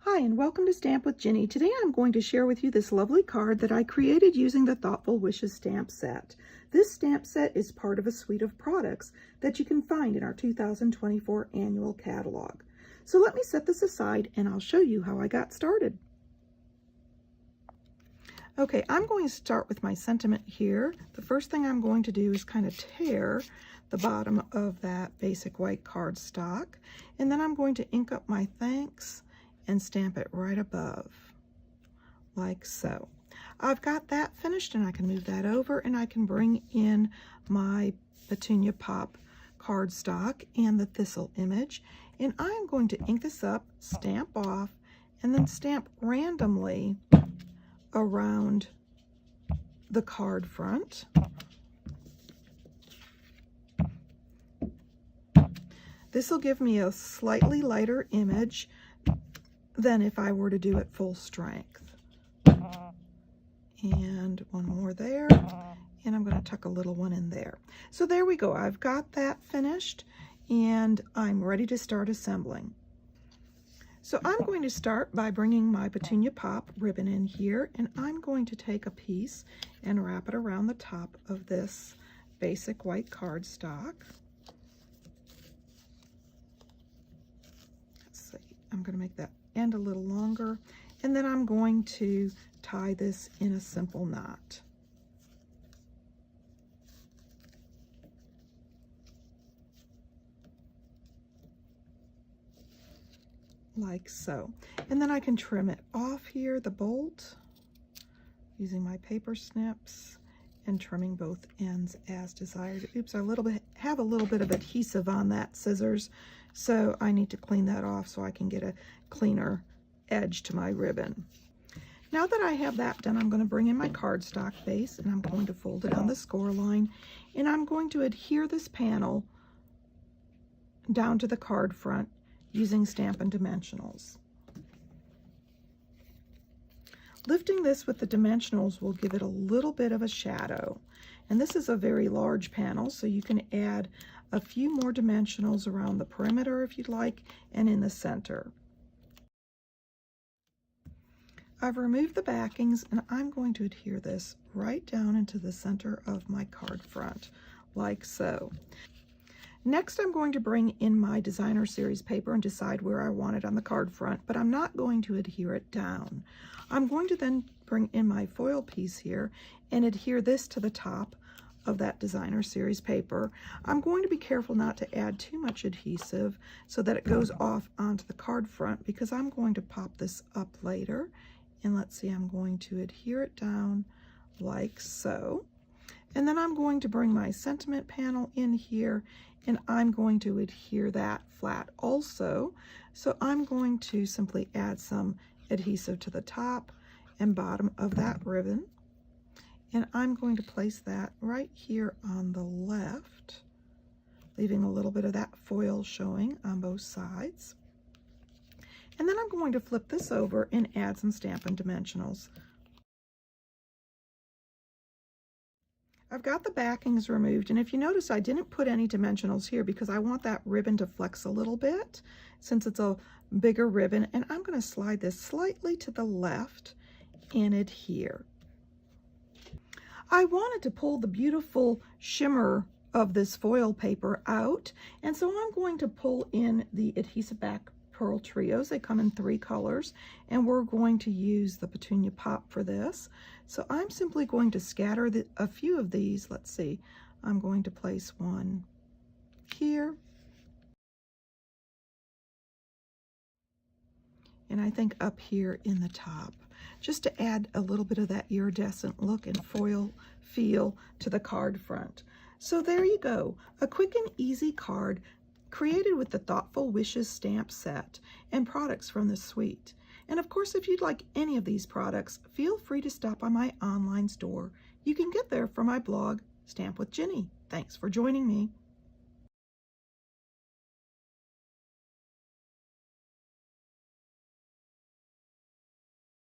Hi, and welcome to Stamp with Jini. Today I'm going to share with you this lovely card that I created using the Thoughtful Wishes stamp set. This stamp set is part of a suite of products that you can find in our 2024 annual catalog. So let me set this aside and I'll show you how I got started. Okay, I'm going to start with my sentiment here. The first thing I'm going to do is kind of tear the bottom of that basic white cardstock, and then I'm going to ink up my thanks and stamp it right above, like so. I've got that finished and I can move that over and I can bring in my Petunia Pop cardstock and the thistle image, and I'm going to ink this up, stamp off, and then stamp randomly around the card front. This will give me a slightly lighter image than if I were to do it full strength. And one more there, and I'm going to tuck a little one in there. So there we go. I've got that finished and I'm ready to start assembling. So I'm going to start by bringing my Petunia Pop ribbon in here, and I'm going to take a piece and wrap it around the top of this basic white cardstock. Let's see, I'm going to make that end a little longer, and then I'm going to tie this in a simple knot. Like so. And then I can trim it off here, the bolt, using my paper snips and trimming both ends as desired. Oops, I have a little bit of adhesive on that scissors, so I need to clean that off so I can get a cleaner edge to my ribbon. Now that I have that done, I'm going to bring in my cardstock base and I'm going to fold it on the score line, and I'm going to adhere this panel down to the card front using Stampin' Dimensionals. Lifting this with the dimensionals will give it a little bit of a shadow. And this is a very large panel, so you can add a few more dimensionals around the perimeter if you'd like, and in the center. I've removed the backings and I'm going to adhere this right down into the center of my card front, like so. Next, I'm going to bring in my designer series paper and decide where I want it on the card front, but I'm not going to adhere it down. I'm going to then bring in my foil piece here and adhere this to the top of that designer series paper. I'm going to be careful not to add too much adhesive so that it goes off onto the card front, because I'm going to pop this up later. And let's see, I'm going to adhere it down like so. And then I'm going to bring my sentiment panel in here and I'm going to adhere that flat also. So I'm going to simply add some adhesive to the top and bottom of that ribbon. And I'm going to place that right here on the left, leaving a little bit of that foil showing on both sides. And then I'm going to flip this over and add some Stampin' Dimensionals. I've got the backings removed, and if you notice, I didn't put any dimensionals here because I want that ribbon to flex a little bit since it's a bigger ribbon, and I'm going to slide this slightly to the left and adhere. I wanted to pull the beautiful shimmer of this foil paper out, and so I'm going to pull in the adhesive back pearl trios. They come in 3 colors, and we're going to use the Petunia Pop for this. So I'm simply going to scatter a few of these. Let's see, I'm going to place one here, and I think up here in the top, just to add a little bit of that iridescent look and foil feel to the card front. So there you go, a quick and easy card created with the Thoughtful Wishes stamp set and products from the suite. And of course, if you'd like any of these products, feel free to stop by my online store. You can get there from my blog, Stamp with Jini. Thanks for joining me.